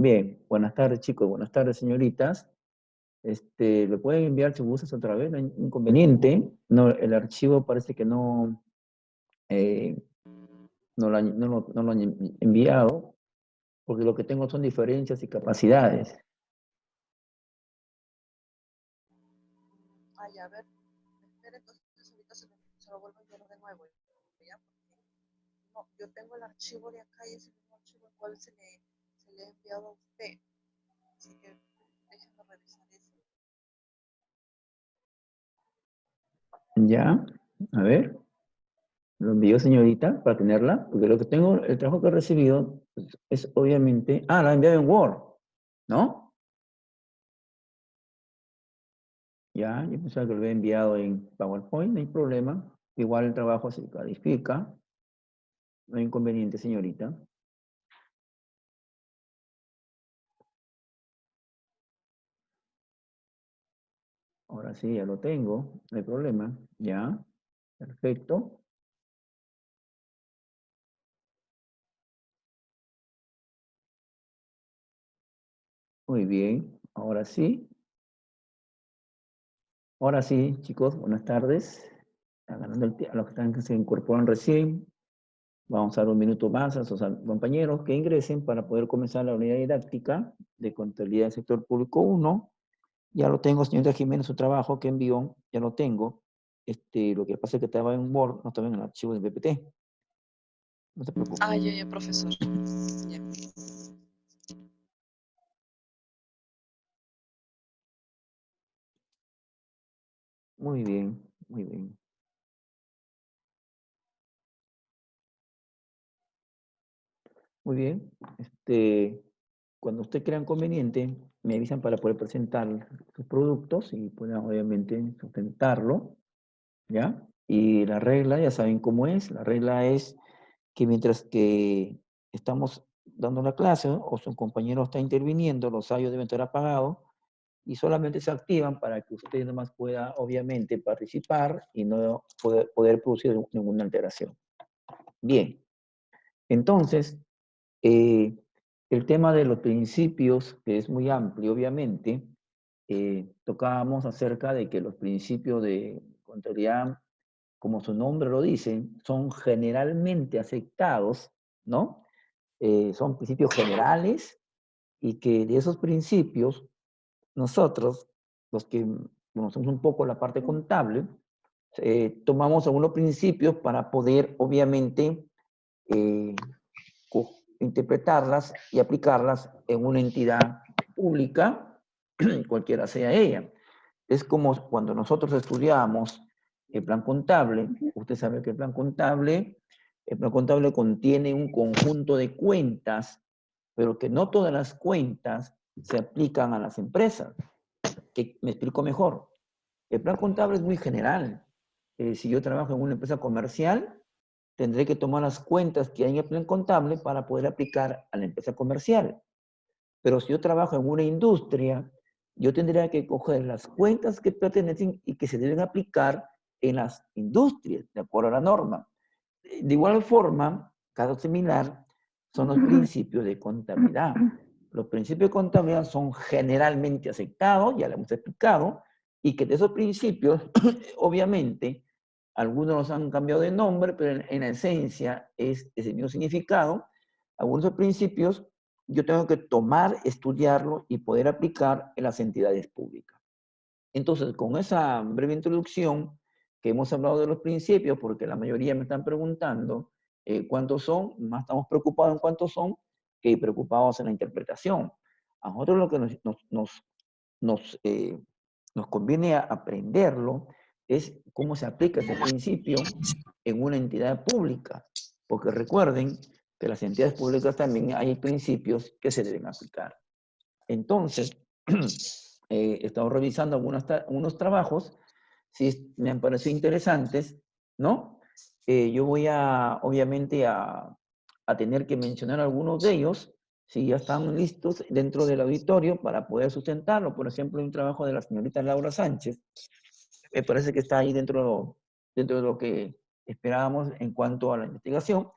Bien, buenas tardes chicos, buenas tardes señoritas. ¿Le pueden enviar si gustas otra vez? No hay inconveniente. No, el archivo parece que eh, no lo han enviado, porque lo que tengo son diferencias y capacidades. Ay, a ver, espera, entonces ahorita se lo vuelvo a enviar de nuevo, ¿ya? Porque no, yo tengo el archivo de acá y es el mismo archivo al cual se le ha enviado a usted. Así que déjenme revisar eso. ¿Ya? A ver, lo envío señorita para tenerla, porque lo que tengo, el trabajo que he recibido pues, es obviamente... Ah, la he enviado en Word, ¿no? Ya, yo pensaba que lo había enviado en PowerPoint, no hay problema. Igual el trabajo se califica. No hay inconveniente, señorita. Ahora sí, ya lo tengo. No hay problema. Ya. Perfecto. Muy bien. Ahora sí. Ahora sí, chicos. Buenas tardes. Están ganando a los que están que se incorporan recién. Vamos a dar un minuto más a sus compañeros que ingresen para poder comenzar la unidad didáctica de contabilidad del sector público 1. Ya lo tengo, señorita Jiménez, su trabajo que envió. Ya lo tengo. Lo que pasa es que estaba en Word, no estaba en el archivo de PPT. No se preocupe. Ah, ya, profesor. Ya. Muy bien, muy bien. Muy bien. Cuando usted crea conveniente, me avisan para poder presentar sus productos y puedan obviamente sustentarlo, ¿ya? Y la regla, ya saben cómo es. La regla es que mientras que estamos dando la clase o su compañero está interviniendo, los audios deben estar apagados y solamente se activan para que usted nomás pueda obviamente participar y no poder producir ninguna alteración. Bien, entonces, eh, el tema de los principios, que es muy amplio, obviamente, tocábamos acerca de que los principios de contabilidad, como su nombre lo dice, son generalmente aceptados, ¿no? Son principios generales y que de esos principios, nosotros, los que conocemos un poco la parte contable, tomamos algunos principios para poder, obviamente, eh, interpretarlas y aplicarlas en una entidad pública, cualquiera sea ella. Es como cuando nosotros estudiamos el plan contable. Usted sabe que el plan contable contiene un conjunto de cuentas, pero que no todas las cuentas se aplican a las empresas. Que me explico mejor. El plan contable es muy general. Si yo trabajo en una empresa comercial, tendré que tomar las cuentas que hay en el plan contable para poder aplicar a la empresa comercial. Pero si yo trabajo en una industria, yo tendría que coger las cuentas que pertenecen y que se deben aplicar en las industrias, de acuerdo a la norma. De igual forma, caso similar, son los principios de contabilidad. Los principios de contabilidad son generalmente aceptados, ya lo hemos explicado, y que de esos principios, obviamente, algunos los han cambiado de nombre, pero en la esencia es el mismo significado. Algunos de los principios yo tengo que tomar, estudiarlo y poder aplicar en las entidades públicas. Entonces, con esa breve introducción, que hemos hablado de los principios, porque la mayoría me están preguntando cuántos son, más estamos preocupados en cuántos son que preocupados en la interpretación. A nosotros lo que nos conviene aprenderlo es cómo se aplica ese principio en una entidad pública, porque recuerden que las entidades públicas también hay principios que se deben aplicar. Entonces, he estado revisando algunos trabajos, si me han parecido interesantes, ¿no? Yo voy obviamente, a tener que mencionar algunos de ellos, si ya están listos dentro del auditorio para poder sustentarlo. Por ejemplo, un trabajo de la señorita Laura Sánchez, me parece que está ahí dentro de lo que esperábamos en cuanto a la investigación.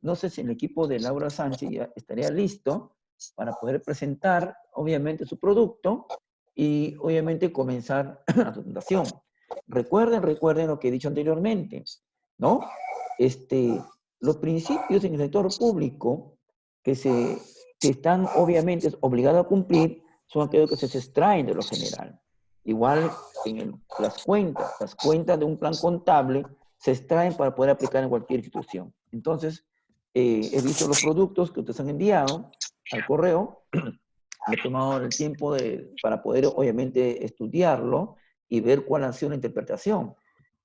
No sé si el equipo de Laura Sánchez ya estaría listo para poder presentar, obviamente, su producto y, obviamente, comenzar la presentación. Recuerden lo que he dicho anteriormente, ¿no? Los principios en el sector público que están, obviamente, obligados a cumplir son aquellos que se extraen de lo general. Igual las cuentas de un plan contable se extraen para poder aplicar en cualquier institución. Entonces, he visto los productos que ustedes han enviado al correo, me he tomado el tiempo para poder, obviamente, estudiarlo y ver cuál ha sido la interpretación.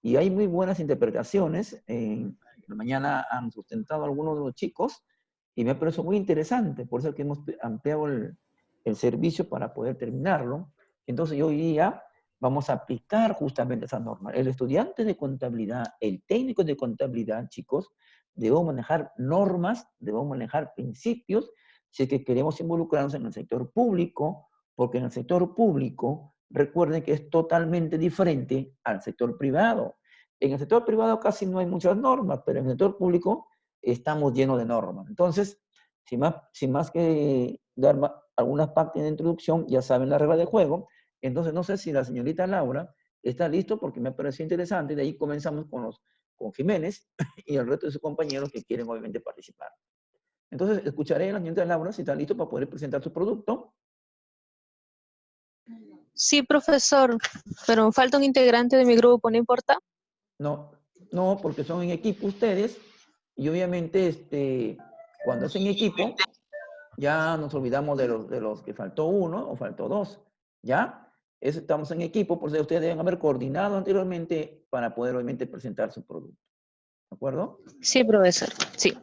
Y hay muy buenas interpretaciones. Mañana han sustentado algunos de los chicos y me ha parecido muy interesante. Por eso es que hemos ampliado el servicio para poder terminarlo. Entonces, hoy día vamos a aplicar justamente esa norma. El estudiante de contabilidad, el técnico de contabilidad, chicos, debemos manejar normas, debemos manejar principios si es que queremos involucrarnos en el sector público, porque en el sector público, recuerden que es totalmente diferente al sector privado. En el sector privado casi no hay muchas normas, pero en el sector público estamos llenos de normas. Entonces, sin más que dar algunas partes de introducción, ya saben la regla de juego. Entonces, no sé si la señorita Laura está listo porque me pareció interesante. De ahí comenzamos con Jiménez y el resto de sus compañeros que quieren obviamente participar. Entonces, escucharé a la señorita Laura si está listo para poder presentar su producto. Sí, profesor, pero falta un integrante de mi grupo, ¿no importa? No, no, porque son en equipo ustedes y obviamente cuando es en equipo ya nos olvidamos de los que faltó uno o faltó dos, ¿ya? Estamos en equipo, por eso ustedes deben haber coordinado anteriormente para poder obviamente presentar su producto. ¿De acuerdo? Sí, profesor, sí.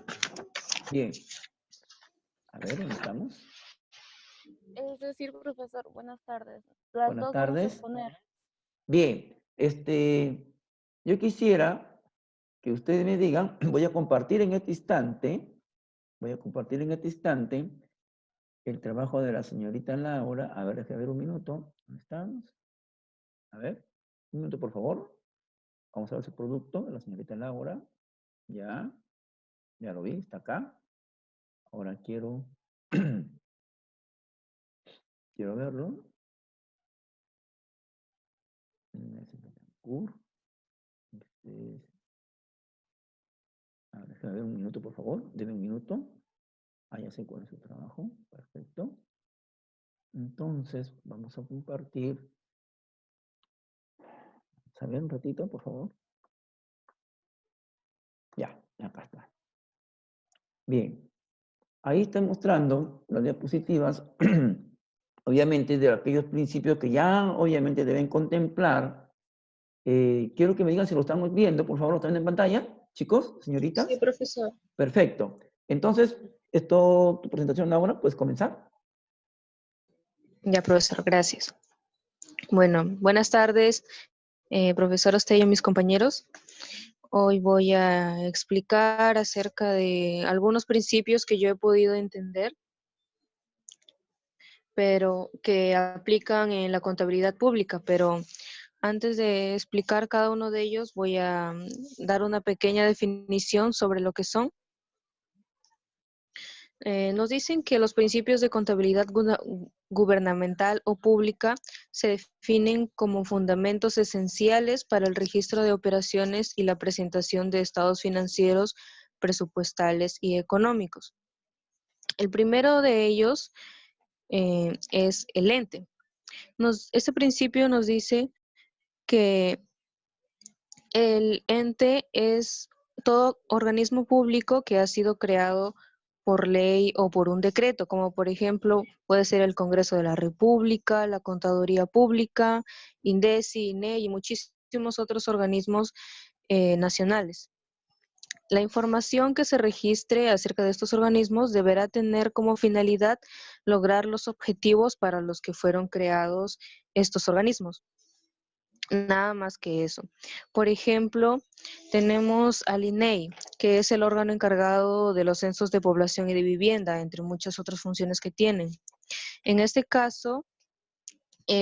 Bien. A ver, ¿dónde estamos? Es decir, profesor, buenas tardes. Las Buenas dos vamos a tardes. exponer. Bien, yo quisiera que ustedes me digan, voy a compartir en este instante el trabajo de la señorita Laura. A ver, déjame ver un minuto. ¿Dónde estamos? A ver, un minuto, por favor. Vamos a ver su producto de la señorita Laura. Ya lo vi, está acá. Ahora quiero verlo. A ver, déjame ver un minuto, por favor. Deme un minuto. Ya sé cuál es su trabajo. Perfecto. Entonces, vamos a compartir. ¿Saben un ratito, por favor? Ya, acá está. Bien. Ahí está mostrando las diapositivas, obviamente, de aquellos principios que ya, obviamente, deben contemplar. Quiero que me digan si lo estamos viendo, por favor, ¿lo están en pantalla? Chicos, señoritas. Sí, profesor. Perfecto. Entonces, tu presentación ahora, puedes comenzar. Ya, profesor, gracias. Bueno, buenas tardes, profesor Ostello y mis compañeros. Hoy voy a explicar acerca de algunos principios que yo he podido entender, pero que aplican en la contabilidad pública. Pero antes de explicar cada uno de ellos, voy a dar una pequeña definición sobre lo que son. Nos dicen que los principios de contabilidad gubernamental o pública se definen como fundamentos esenciales para el registro de operaciones y la presentación de estados financieros, presupuestales y económicos. El primero de ellos es el ente. Este principio nos dice que el ente es todo organismo público que ha sido creado por ley o por un decreto, como por ejemplo puede ser el Congreso de la República, la Contaduría Pública, INDECI, INE y muchísimos otros organismos nacionales. La información que se registre acerca de estos organismos deberá tener como finalidad lograr los objetivos para los que fueron creados estos organismos. Nada más que eso. Por ejemplo, tenemos al INEI, que es el órgano encargado de los censos de población y de vivienda, entre muchas otras funciones que tienen. En este caso,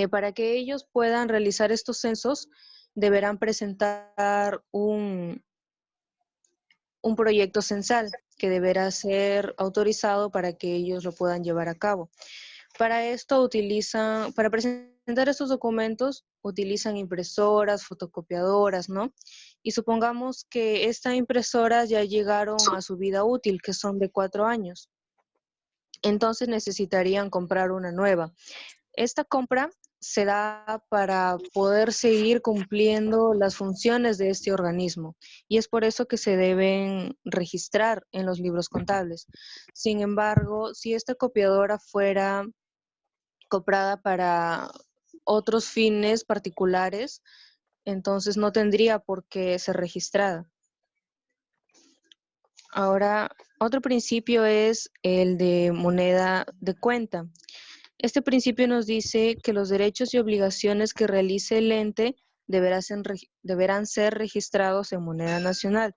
para que ellos puedan realizar estos censos, deberán presentar un proyecto censal. que deberá ser autorizado para que ellos lo puedan llevar a cabo. Para presentar estos documentos, utilizan impresoras, fotocopiadoras, ¿no? Y supongamos que estas impresoras ya llegaron a su vida útil, que son de 4 años. Entonces necesitarían comprar una nueva. Esta compra se da para poder seguir cumpliendo las funciones de este organismo y es por eso que se deben registrar en los libros contables. Sin embargo, si esta copiadora fuera comprada para otros fines particulares, entonces no tendría por qué ser registrada. Ahora, otro principio es el de moneda de cuenta. Este principio nos dice que los derechos y obligaciones que realice el ente deberán ser registrados en moneda nacional.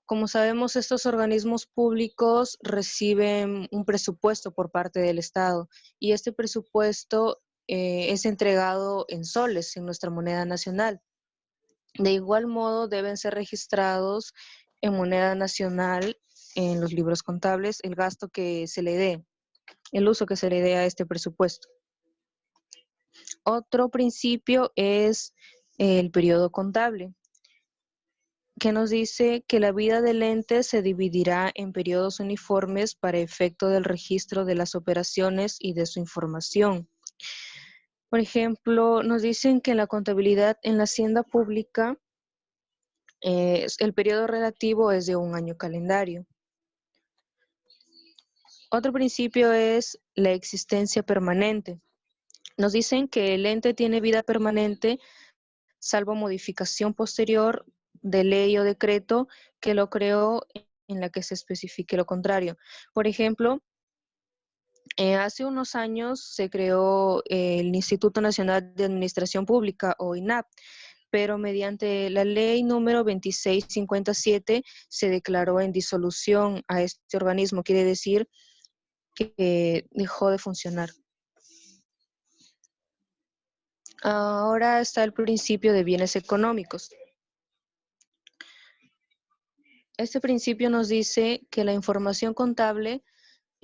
Como sabemos, estos organismos públicos reciben un presupuesto por parte del Estado y este presupuesto es entregado en soles, en nuestra moneda nacional. De igual modo, deben ser registrados en moneda nacional en los libros contables el gasto que se le dé, el uso que se le dé a este presupuesto. Otro principio es el periodo contable, que nos dice que la vida del ente se dividirá en periodos uniformes para efecto del registro de las operaciones y de su información. Por ejemplo, nos dicen que en la contabilidad en la hacienda pública el periodo relativo es de 1 año calendario. Otro principio es la existencia permanente. Nos dicen que el ente tiene vida permanente salvo modificación posterior de ley o decreto que lo creó en la que se especifique lo contrario. Por ejemplo, hace unos años se creó el Instituto Nacional de Administración Pública o INAP, pero mediante la ley número 2657 se declaró en disolución a este organismo, quiere decir que dejó de funcionar. Ahora está el principio de bienes económicos. Este principio nos dice que la información contable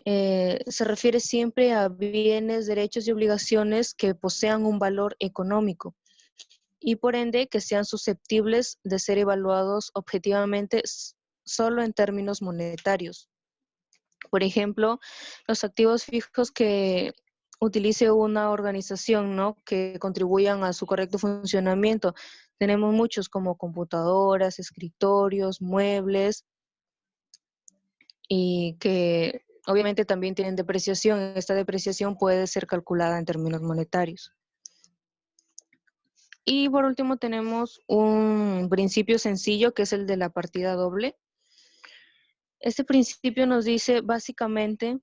se refiere siempre a bienes, derechos y obligaciones que posean un valor económico y por ende que sean susceptibles de ser evaluados objetivamente solo en términos monetarios. Por ejemplo, los activos fijos que utilice una organización, ¿no?, que contribuyan a su correcto funcionamiento. Tenemos muchos como computadoras, escritorios, muebles y que obviamente también tienen depreciación. Esta depreciación puede ser calculada en términos monetarios. Y por último tenemos un principio sencillo que es el de la partida doble. Este principio nos dice básicamente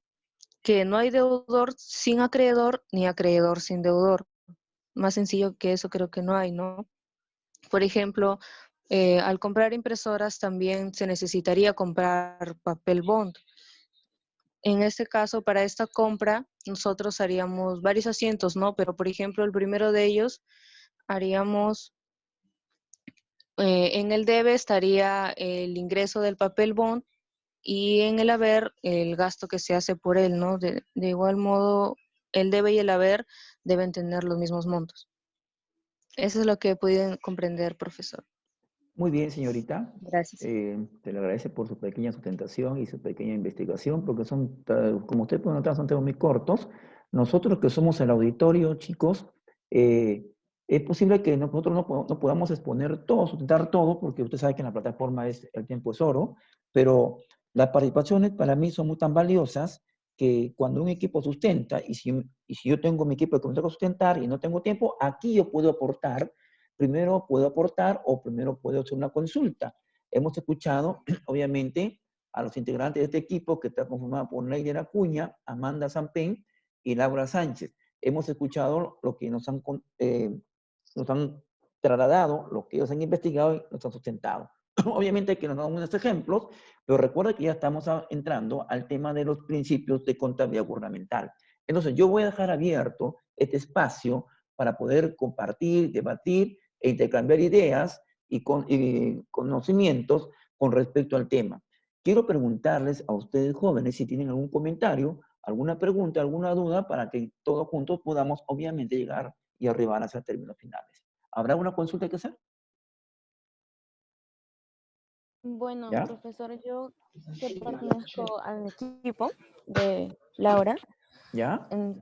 que no hay deudor sin acreedor ni acreedor sin deudor. Más sencillo que eso creo que no hay, ¿no? Por ejemplo, al comprar impresoras también se necesitaría comprar papel bond. En este caso, para esta compra, nosotros haríamos varios asientos, ¿no? Pero, por ejemplo, el primero de ellos haríamos, en el debe estaría el ingreso del papel bond y en el haber el gasto que se hace por él, ¿no? De igual modo, el debe y el haber deben tener los mismos montos. Eso es lo que he podido comprender, profesor. Muy bien, señorita. Gracias. Te le agradece por su pequeña sustentación y su pequeña investigación, porque son, como usted puede notar, son temas muy cortos. Nosotros que somos el auditorio, chicos, es posible que nosotros no podamos exponer todo, sustentar todo, porque usted sabe que en la plataforma el tiempo es oro, pero las participaciones para mí son muy tan valiosas que cuando un equipo sustenta, y si yo tengo mi equipo que me toca sustentar y no tengo tiempo, aquí yo puedo aportar. Primero puedo aportar o primero puedo hacer una consulta. Hemos escuchado, obviamente, a los integrantes de este equipo que está conformado por Neider Acuña, Amanda Sampén y Laura Sánchez. Hemos escuchado lo que nos han trasladado, lo que ellos han investigado y nos han sustentado. Obviamente que nos dan unos ejemplos, pero recuerda que ya estamos entrando al tema de los principios de contabilidad gubernamental. Entonces, yo voy a dejar abierto este espacio para poder compartir, debatir e intercambiar ideas y conocimientos con respecto al tema. quiero preguntarles a ustedes jóvenes si tienen algún comentario, alguna pregunta, alguna duda, para que todos juntos podamos, obviamente, llegar y arribar hacia términos finales. ¿Habrá una consulta que hacer? Bueno, ¿Ya? profesor, yo que pertenezco al equipo de Laura, ¿Ya? en-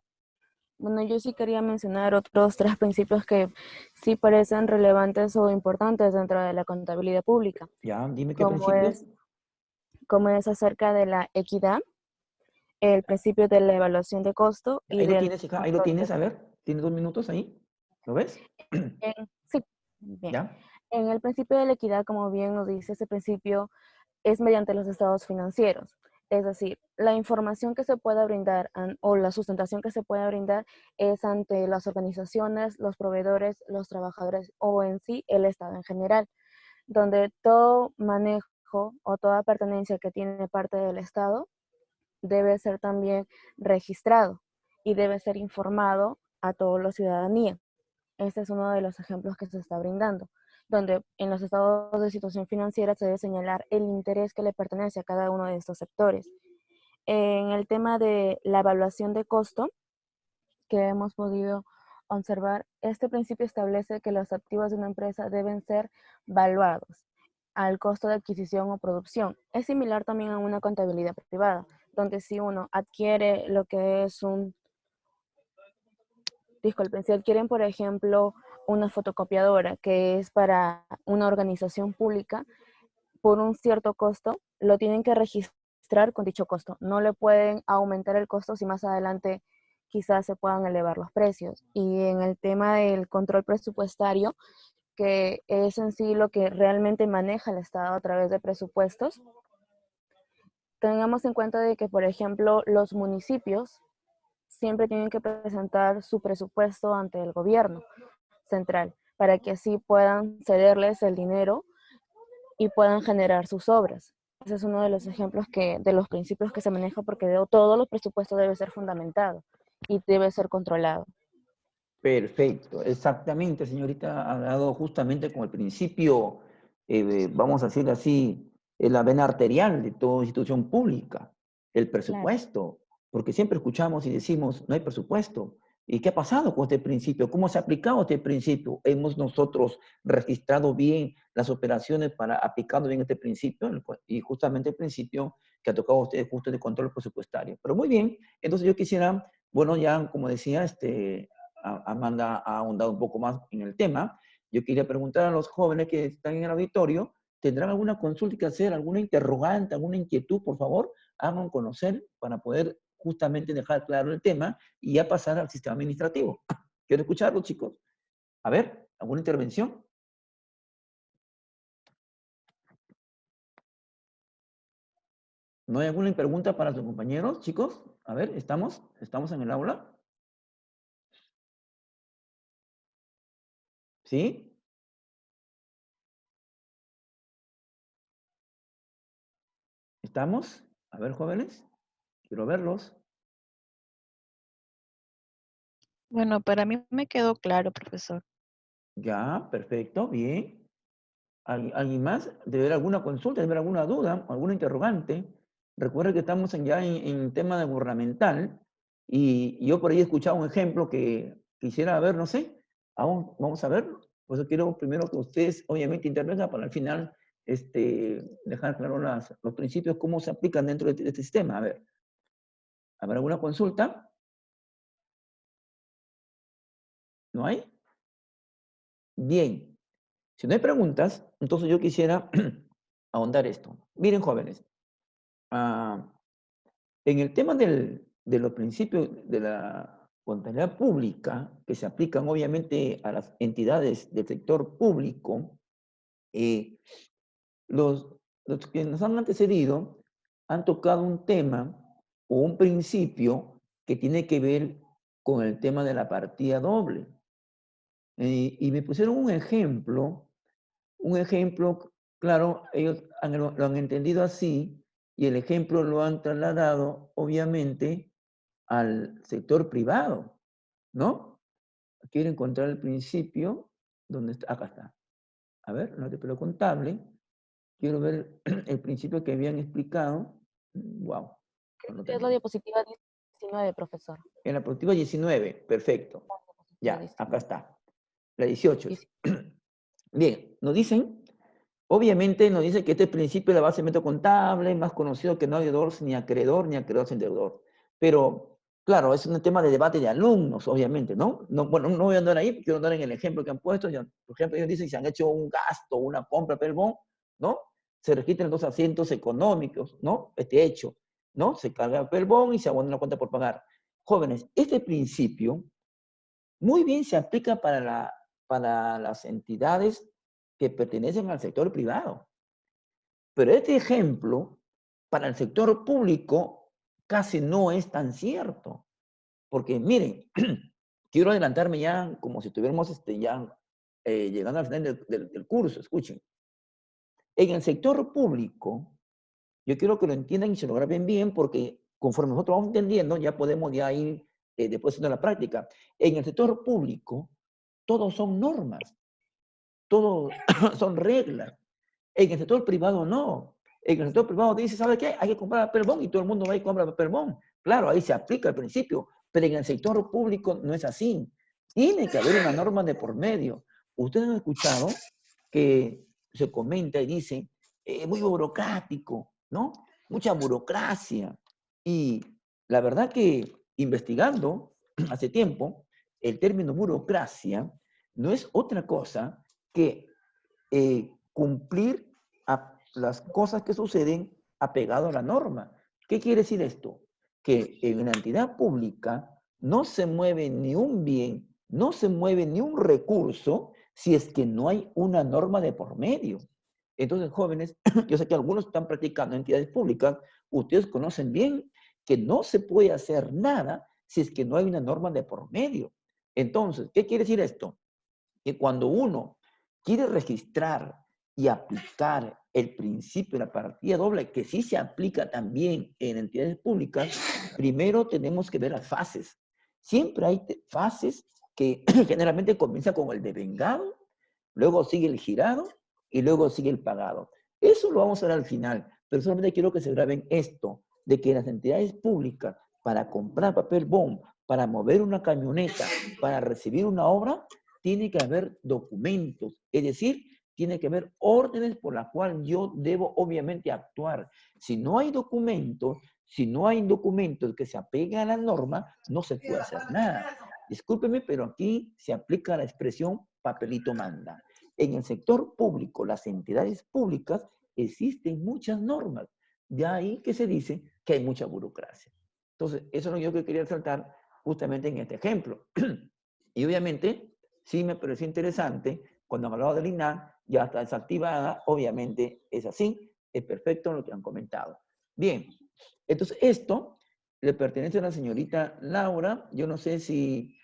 bueno, yo sí quería mencionar otros tres principios que sí parecen relevantes o importantes dentro de la contabilidad pública, ¿Ya? Dime qué como principios. es, como es acerca de la equidad, el principio de la evaluación de costo y Ahí lo del tienes, hija, ahí lo control tienes, a presupuestario. ver. ¿Tienes 2 minutos ahí? ¿Lo ves? Sí, bien. ¿Ya? En el principio de la equidad, como bien nos dice ese principio, es mediante los estados financieros. Es decir, la información que se pueda brindar o la sustentación que se pueda brindar es ante las organizaciones, los proveedores, los trabajadores o en sí el Estado en general, donde todo manejo o toda pertenencia que tiene parte del Estado debe ser también registrado y debe ser informado a toda la ciudadanía. Este es uno de los ejemplos que se está brindando, donde en los estados de situación financiera se debe señalar el interés que le pertenece a cada uno de estos sectores. En el tema de la evaluación de costo que hemos podido observar, este principio establece que los activos de una empresa deben ser valuados al costo de adquisición o producción. Es similar también a una contabilidad privada, donde si uno adquiere lo que es disculpen, si adquieren, por ejemplo, una fotocopiadora que es para una organización pública, por un cierto costo, lo tienen que registrar con dicho costo. No le pueden aumentar el costo si más adelante quizás se puedan elevar los precios. Y en el tema del control presupuestario, que es en sí lo que realmente maneja el Estado a través de presupuestos, tengamos en cuenta de que, por ejemplo, los municipios siempre tienen que presentar su presupuesto ante el gobierno central para que así puedan cederles el dinero y puedan generar sus obras. Ese es uno de los ejemplos de los principios que se maneja porque de todos los presupuestos debe ser fundamentado y debe ser controlado. Perfecto, exactamente, señorita, ha dado justamente con el principio, vamos a decir así, la vena arterial de toda institución pública, el Claro. presupuesto, porque siempre escuchamos y decimos, no hay presupuesto. ¿Y qué ha pasado con este principio? ¿Cómo se ha aplicado este principio? ¿Hemos nosotros registrado bien las operaciones para aplicando bien este principio? Y justamente el principio que ha tocado a ustedes justo de control presupuestario. Pero muy bien, entonces yo quisiera, bueno, ya como decía, Amanda ha ahondado un poco más en el tema. Yo quería preguntar a los jóvenes que están en el auditorio, ¿tendrán alguna consulta que hacer, alguna interrogante, alguna inquietud? Por favor, hagan conocer para poder justamente dejar claro el tema y ya pasar al sistema administrativo. Quiero escucharlos, chicos. A ver, ¿alguna intervención? ¿No hay alguna pregunta para sus compañeros, chicos? A ver, ¿estamos en el aula? ¿Sí? ¿Estamos? A ver, jóvenes, quiero verlos. Bueno, para mí me quedó claro, profesor. Ya, perfecto, bien. ¿Alguien más? ¿Debe haber alguna consulta? ¿Debe haber alguna duda? ¿Alguna interrogante? Recuerda que estamos ya en tema de gubernamental y yo por ahí he escuchado un ejemplo que quisiera ver, no sé, vamos a ver. Por eso quiero primero que ustedes obviamente intervengan para al final dejar claro los principios, cómo se aplican dentro de este sistema. A ver, ¿habrá alguna consulta? ¿No hay? Bien. Si no hay preguntas, entonces yo quisiera ahondar esto. Miren, jóvenes, ah, en el tema de los principios de la contabilidad pública, que se aplican obviamente a las entidades del sector público, eh, los, los que nos han antecedido han tocado un tema o un principio que tiene que ver con el tema de la partida doble. Y me pusieron un ejemplo, claro, ellos lo han entendido así y el ejemplo lo han trasladado, obviamente, al sector privado, ¿no? Quiero encontrar el principio, ¿dónde está? Acá está. A ver, no te pelo contable. Quiero ver el principio que habían explicado. Wow. Es la diapositiva 19, profesor. En la diapositiva 19, perfecto. La Ya, diapositiva acá está. La 18. 19. Bien, nos dicen, obviamente nos dice que este principio es la base del método contable, más conocido que no hay deudor ni acreedor sin deudor. Pero, claro, es un tema de debate de alumnos, obviamente, ¿no? Bueno, no voy a andar ahí, quiero andar en el ejemplo que han puesto. Por ejemplo, ellos dicen que si han hecho un gasto, una compra, perdón, ¿no? Se registran 2 asientos económicos, ¿no? Este hecho, ¿no? Se carga el pelbón y se abona la cuenta por pagar. Jóvenes, este principio muy bien se aplica para las entidades que pertenecen al sector privado. Pero este ejemplo, para el sector público, casi no es tan cierto. Porque miren, quiero adelantarme ya como si estuviéramos ya llegando al final del curso. Escuchen. En el sector público, yo quiero que lo entiendan y se lo graben bien porque conforme nosotros vamos entendiendo, ya podemos ya ir después haciendo la práctica. En el sector público, todos son normas, todos son reglas. En el sector privado no. En el sector privado dice, ¿sabe qué? Hay que comprar papel bond y todo el mundo va y compra papel bond. Claro, ahí se aplica el principio, pero en el sector público no es así. Tiene que haber una norma de por medio. Ustedes han escuchado que se comenta y dice, muy burocrático, ¿no? Mucha burocracia. Y la verdad que investigando hace tiempo, el término burocracia no es otra cosa que cumplir las cosas que suceden apegado a la norma. ¿Qué quiere decir esto? Que en una entidad pública no se mueve ni un bien, no se mueve ni un recurso si es que no hay una norma de por medio. Entonces, jóvenes, yo sé que algunos están practicando en entidades públicas, ustedes conocen bien que no se puede hacer nada si es que no hay una norma de por medio. Entonces, ¿qué quiere decir esto? Que cuando uno quiere registrar y aplicar el principio de la partida doble, que sí se aplica también en entidades públicas, primero tenemos que ver las fases. Siempre hay fases que generalmente comienza con el devengado, luego sigue el girado y luego sigue el pagado. Eso lo vamos a ver al final, pero solamente quiero que se graben esto, de que las entidades públicas, para comprar papel bond, para mover una camioneta, para recibir una obra, tiene que haber documentos, es decir, tiene que haber órdenes por las cuales yo debo obviamente actuar. Si no hay documentos, que se apeguen a la norma, no se puede hacer nada. Discúlpeme, pero aquí se aplica la expresión papelito manda. En el sector público, las entidades públicas, existen muchas normas. De ahí que se dice que hay mucha burocracia. Entonces, eso es lo que yo quería resaltar justamente en este ejemplo. Y obviamente, sí me pareció interesante, cuando han hablado del INAH, ya está desactivada, obviamente es así, es perfecto lo que han comentado. Bien, entonces esto le pertenece a la señorita Laura. Yo no sé si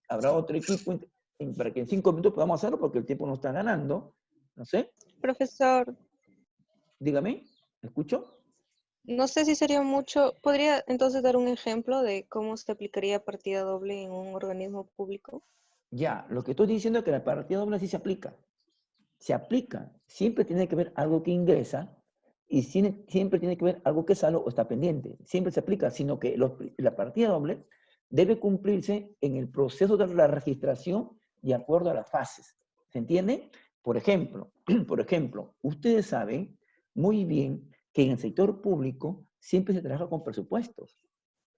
habrá otro equipo para que en 5 minutos podamos hacerlo, porque el tiempo nos está ganando. No sé, Profesor, dígame, ¿escucho? no sé si sería mucho. ¿Podría entonces dar un ejemplo de cómo se aplicaría partida doble en un organismo público? Ya, lo que estoy diciendo es que la partida doble sí se aplica. Se aplica. Siempre tiene que haber algo que ingresa y siempre tiene que haber algo que sale o está pendiente. Siempre se aplica, sino que la partida doble debe cumplirse en el proceso de la registración de acuerdo a las fases. ¿Se entiende? Por ejemplo, ustedes saben muy bien que en el sector público siempre se trabaja con presupuestos.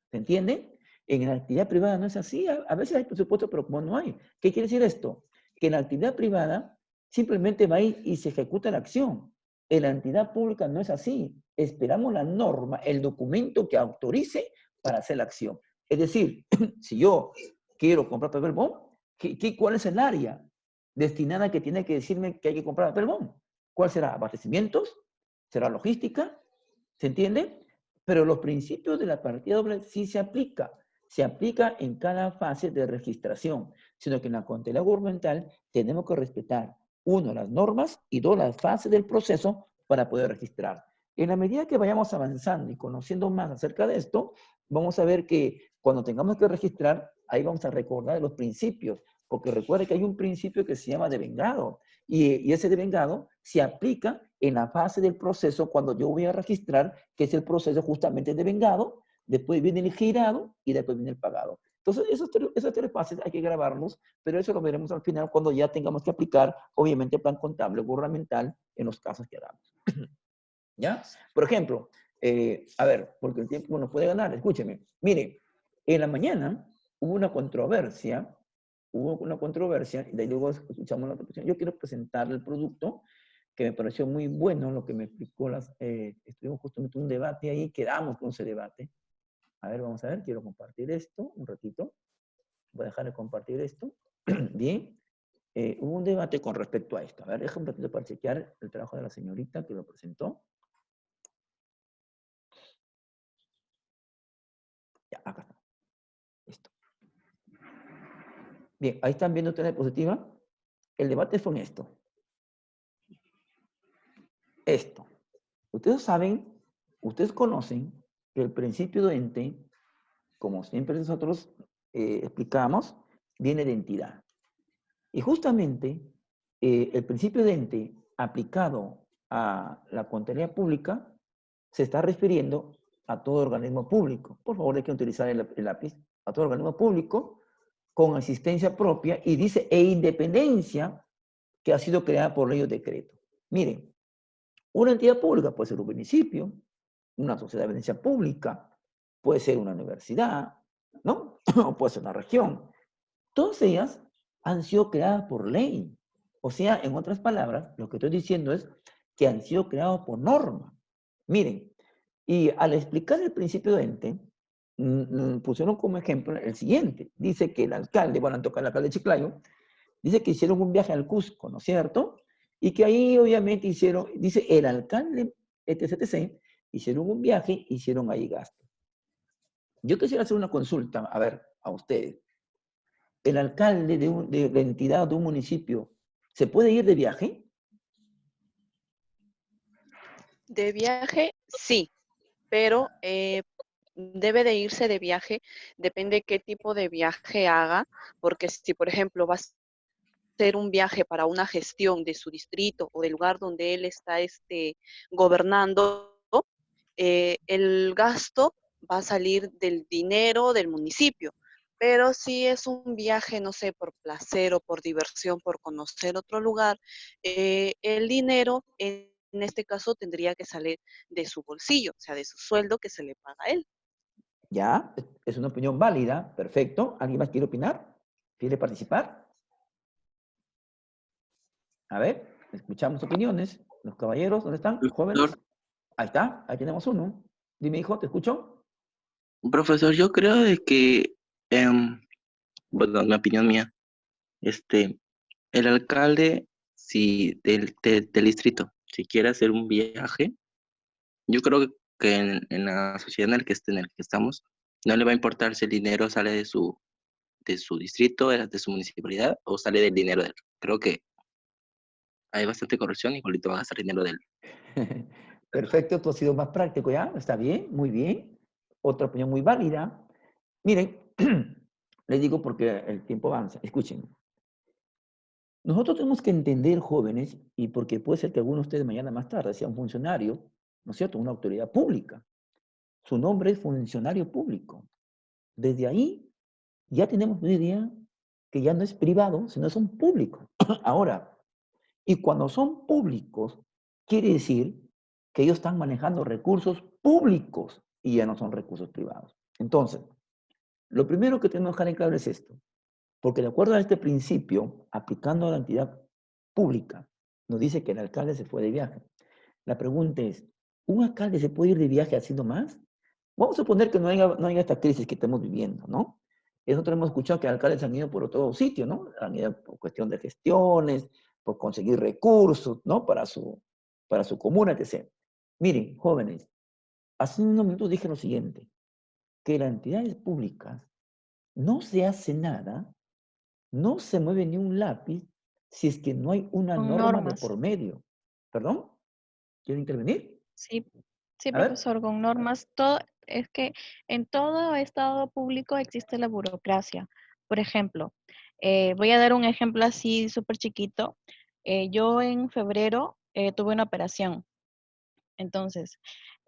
¿Se entiende? En la actividad privada no es así. A veces hay presupuesto, pero como no hay. ¿Qué quiere decir esto? Que en la actividad privada simplemente va a ir y se ejecuta la acción. En la entidad pública no es así. Esperamos la norma, el documento que autorice para hacer la acción. Es decir, si yo quiero comprar papel bond, ¿cuál es el área destinada que tiene que decirme que hay que comprar papel bond? ¿Cuál será? ¿Abastecimientos? ¿Será logística? ¿Se entiende? Pero los principios de la partida doble sí se aplica. Se aplica en cada fase de registración, sino que en la contabilidad gubernamental tenemos que respetar, uno, las normas y dos, las fases del proceso para poder registrar. En la medida que vayamos avanzando y conociendo más acerca de esto, vamos a ver que cuando tengamos que registrar, ahí vamos a recordar los principios Porque recuerde que hay un principio que se llama devengado. Y ese devengado se aplica en la fase del proceso cuando yo voy a registrar, que es el proceso justamente devengado, después viene el girado y después viene el pagado. Entonces, esos tres pases hay que grabarlos, pero eso lo veremos al final cuando ya tengamos que aplicar, obviamente, el plan contable gubernamental en los casos que hagamos. ¿Ya? Por ejemplo, a ver, porque el tiempo nos puede ganar, escúcheme. Mire, en la mañana hubo una controversia, y de ahí luego escuchamos la otra. Yo quiero presentar el producto que me pareció muy bueno, lo que me explicó, estuvimos justamente en un debate ahí, quedamos con ese debate. A ver, vamos a ver, quiero compartir esto un ratito. Voy a dejar de compartir esto. Bien. Hubo un debate con respecto a esto. A ver, déjame un ratito para chequear el trabajo de la señorita que lo presentó. Ya, acá está. Listo. Bien, ahí están viendo ustedes la diapositiva. El debate fue en esto. Esto. Ustedes saben, ustedes conocen que el principio de ente, como siempre nosotros explicamos, viene de entidad. Y justamente el principio de ente aplicado a la contabilidad pública se está refiriendo a todo organismo público. Por favor, hay que utilizar el lápiz. A todo organismo público con existencia propia y dice e independencia que ha sido creada por ley o decreto. Miren, una entidad pública puede ser un municipio, una sociedad de beneficencia pública, puede ser una universidad, ¿no? O puede ser una región. Todas ellas han sido creadas por ley. O sea, en otras palabras, lo que estoy diciendo es que han sido creadas por norma. Miren, y al explicar el principio de ente, pusieron como ejemplo el siguiente. Dice que el alcalde, bueno, toca el alcalde de Chiclayo, dice que hicieron un viaje al Cusco, ¿no es cierto? Y que ahí obviamente hicieron, dice el alcalde, etc., hicieron un viaje, hicieron ahí gasto. Yo quisiera hacer una consulta, a ver, a ustedes. ¿El alcalde de la entidad de un municipio se puede ir de viaje? De viaje, sí, pero debe de irse de viaje, depende qué tipo de viaje haga, porque si, por ejemplo, va a ser un viaje para una gestión de su distrito o del lugar donde él está gobernando, el gasto va a salir del dinero del municipio. Pero si es un viaje, no sé, por placer o por diversión, por conocer otro lugar, el dinero en este caso tendría que salir de su bolsillo, o sea, de su sueldo que se le paga a él. Ya, es una opinión válida, perfecto. ¿Alguien más quiere opinar? ¿Quiere participar? A ver, escuchamos opiniones. Los caballeros, ¿dónde están? Jóvenes. Profesor, Ahí está, ahí tenemos uno. Dime, hijo, ¿te escucho? profesor, yo creo de que, bueno, mi opinión mía, el alcalde, si del distrito, si quiere hacer un viaje, yo creo que en la sociedad en el que estamos, no le va a importar si el dinero sale de su distrito, de su municipalidad, o sale del dinero de él. Creo que hay bastante corrupción, igualito va a gastar dinero de él. Perfecto, tú has sido más práctico, ¿ya? Está bien, muy bien. Otra opinión muy válida. Miren, les digo porque el tiempo avanza. Escuchen. Nosotros tenemos que entender, jóvenes, y porque puede ser que alguno de ustedes mañana más tarde sea un funcionario, ¿no es cierto? Una autoridad pública. Su nombre es funcionario público. Desde ahí ya tenemos una idea que ya no es privado, sino son públicos. Ahora, y cuando son públicos, quiere decir que ellos están manejando recursos públicos y ya no son recursos privados. Entonces, lo primero que tenemos que dejar en claro es esto. Porque de acuerdo a este principio, aplicando a la entidad pública, nos dice que el alcalde se fue de viaje. La pregunta es, ¿un alcalde se puede ir de viaje haciendo más? Vamos a suponer que no haya esta crisis que estamos viviendo, ¿no? Nosotros hemos escuchado que alcaldes han ido por otro sitio, ¿no? Han ido por cuestión de gestiones, por conseguir recursos, ¿no? Para su comuna, etc. Miren, jóvenes, hace unos minutos dije lo siguiente, que las entidades públicas no se hace nada, no se mueve ni un lápiz si es que no hay una Con norma de normas. por medio. ¿Perdón? ¿Quiero intervenir? Sí, sí, A ver. profesor, con normas. Todo, es que en todo estado público existe la burocracia. Por ejemplo, voy a dar un ejemplo así súper chiquito. Yo en febrero tuve una operación. Entonces,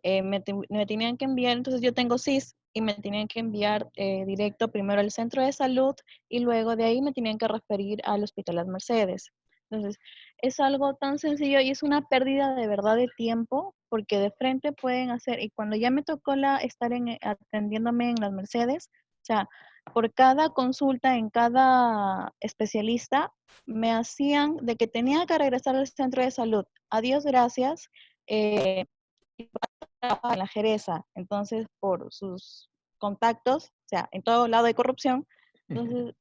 me tenían que enviar, entonces yo tengo CIS y me tenían que enviar directo primero al centro de salud y luego de ahí me tenían que referir al Hospital Las Mercedes. Entonces, es algo tan sencillo y es una pérdida de verdad de tiempo porque de frente pueden hacer, y cuando ya me tocó estar atendiéndome en Las Mercedes, o sea, por cada consulta en cada especialista, me hacían de que tenía que regresar al centro de salud. Adiós, gracias. Eh, en la Jereza, entonces por sus contactos, o sea, en todo lado hay corrupción, entonces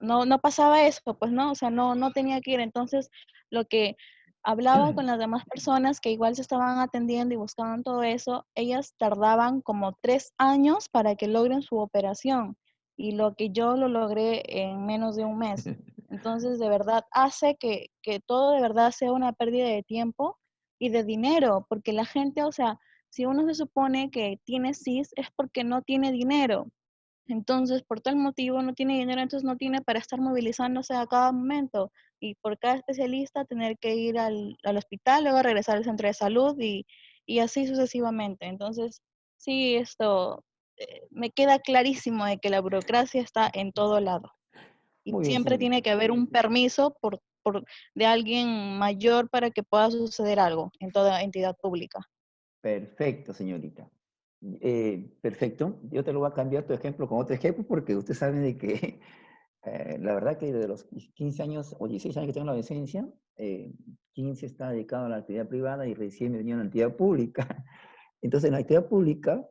no pasaba eso, pues no, o sea, no tenía que ir, entonces lo que hablaba con las demás personas que igual se estaban atendiendo y buscaban todo eso, ellas tardaban como 3 años para que logren su operación y lo que yo lo logré en menos de un mes. Entonces, de verdad, hace que todo de verdad sea una pérdida de tiempo y de dinero, porque la gente, o sea, si uno se supone que tiene CIS es porque no tiene dinero. Entonces, por tal motivo no tiene dinero, entonces no tiene para estar movilizándose a cada momento. Y por cada especialista tener que ir al hospital, luego regresar al centro de salud y así sucesivamente. Entonces, sí, esto me queda clarísimo de que la burocracia está en todo lado. Y Muy bien, siempre tiene señorita. que haber un permiso de alguien mayor para que pueda suceder algo en toda entidad pública. Perfecto, señorita. Perfecto. Yo te lo voy a cambiar tu ejemplo con otro ejemplo porque usted sabe de que la verdad que de los 15 años o 16 años que tengo la licencia, 15 está dedicado a la actividad privada y recién me venía a la actividad pública. Entonces, en la actividad pública,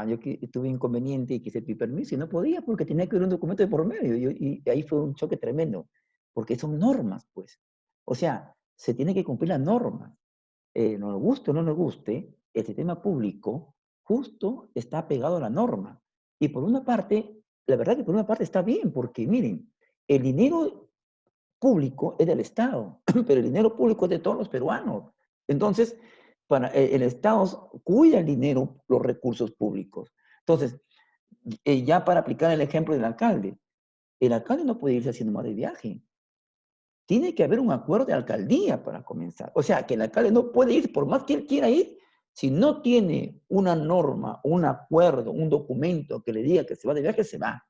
yo tuve inconveniente y quise pedir permiso y no podía porque tenía que ver un documento de por medio. Y ahí fue un choque tremendo, porque son normas, pues. O sea, se tiene que cumplir las normas. Nos guste o no nos guste, el sistema público justo está pegado a la norma. Y por una parte, la verdad que por una parte está bien, porque miren, el dinero público es del Estado, pero el dinero público es de todos los peruanos. Entonces, el Estado cuida el dinero, los recursos públicos. Entonces, ya para aplicar el ejemplo del alcalde, el alcalde no puede irse haciendo más de viaje. Tiene que haber un acuerdo de alcaldía para comenzar. O sea, que el alcalde no puede ir, por más que él quiera ir, si no tiene una norma, un acuerdo, un documento que le diga que se va de viaje, se va.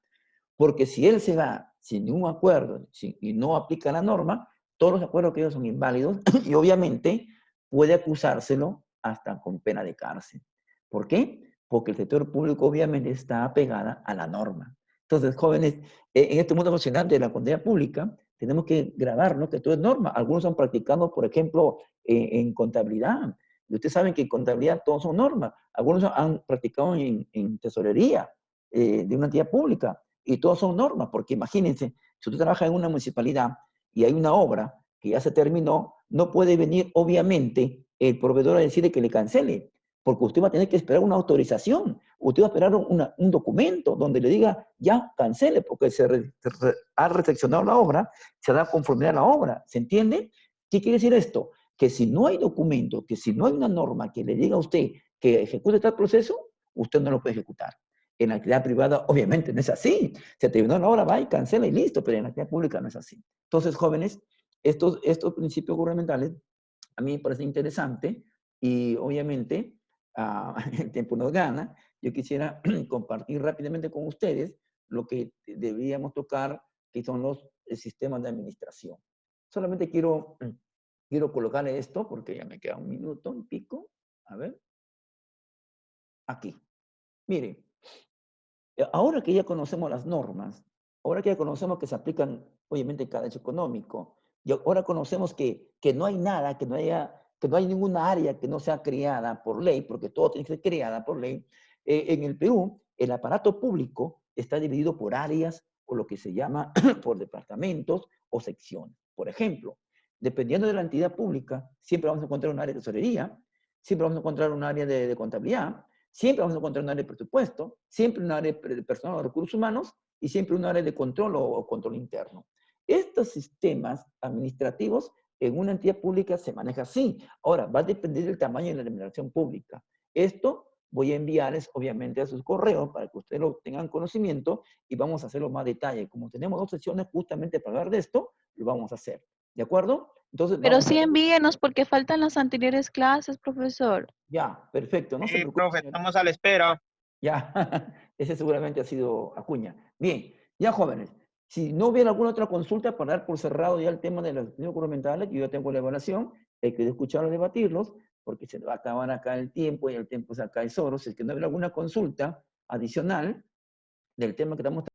Porque si él se va sin ningún acuerdo y no aplica la norma, todos los acuerdos que ellos son inválidos y obviamente puede acusárselo hasta con pena de cárcel. ¿Por qué? Porque el sector público obviamente está apegada a la norma. Entonces, jóvenes, en este mundo emocionante de la contabilidad pública, tenemos que grabarnos que todo es norma. Algunos han practicado, por ejemplo, en contabilidad. Y ustedes saben que en contabilidad todos son normas. Algunos han practicado en tesorería de una entidad pública. Y todos son normas, porque imagínense, si usted trabaja en una municipalidad y hay una obra que ya se terminó, no puede venir, obviamente, el proveedor a decirle que le cancele, porque usted va a tener que esperar una autorización, usted va a esperar un documento donde le diga, ya, cancele, porque ha recepcionado la obra, se da conformidad a la obra, ¿se entiende? ¿Qué quiere decir esto? Que si no hay documento, que si no hay una norma que le diga a usted que ejecute tal proceso, usted no lo puede ejecutar. En la actividad privada, obviamente, no es así. Se terminó la hora, va y cancela y listo, pero en la actividad pública no es así. Entonces, jóvenes, estos principios gubernamentales a mí me parece interesante y obviamente el tiempo nos gana. Yo quisiera compartir rápidamente con ustedes lo que deberíamos tocar, que son los sistemas de administración. Solamente quiero colocar esto, porque ya me queda un minuto y pico. A ver. Aquí. Miren, ahora que ya conocemos las normas, ahora que ya conocemos que se aplican, obviamente, en cada hecho económico, y ahora conocemos que no hay nada, que no hay ninguna área que no sea creada por ley, porque todo tiene que ser creada por ley. En el Perú, el aparato público está dividido por áreas o lo que se llama por departamentos o secciones. Por ejemplo, dependiendo de la entidad pública, siempre vamos a encontrar un área de tesorería, siempre vamos a encontrar un área de contabilidad, siempre vamos a encontrar un área de presupuesto, siempre un área de personal o recursos humanos y siempre un área de control o control interno. Estos sistemas administrativos en una entidad pública se maneja así. Ahora, va a depender del tamaño de la administración pública. Esto voy a enviarles, obviamente, a sus correos para que ustedes lo tengan conocimiento y vamos a hacerlo más detalle. Como tenemos 2 sesiones justamente para hablar de esto, lo vamos a hacer. ¿De acuerdo? Entonces, Pero vamos a sí ver. envíenos porque faltan las anteriores clases, profesor. Ya, perfecto. No se Sí, preocupe, profe, señora. estamos a la espera. Ya, ese seguramente ha sido Acuña. Bien, ya jóvenes, si no hubiera alguna otra consulta para dar por cerrado ya el tema de los estudios gubernamentales, yo ya tengo la evaluación, hay que escucharlos, debatirlos, porque se va a acabar acá el tiempo y el tiempo se acá es oro. Si es que no hubiera alguna consulta adicional del tema que estamos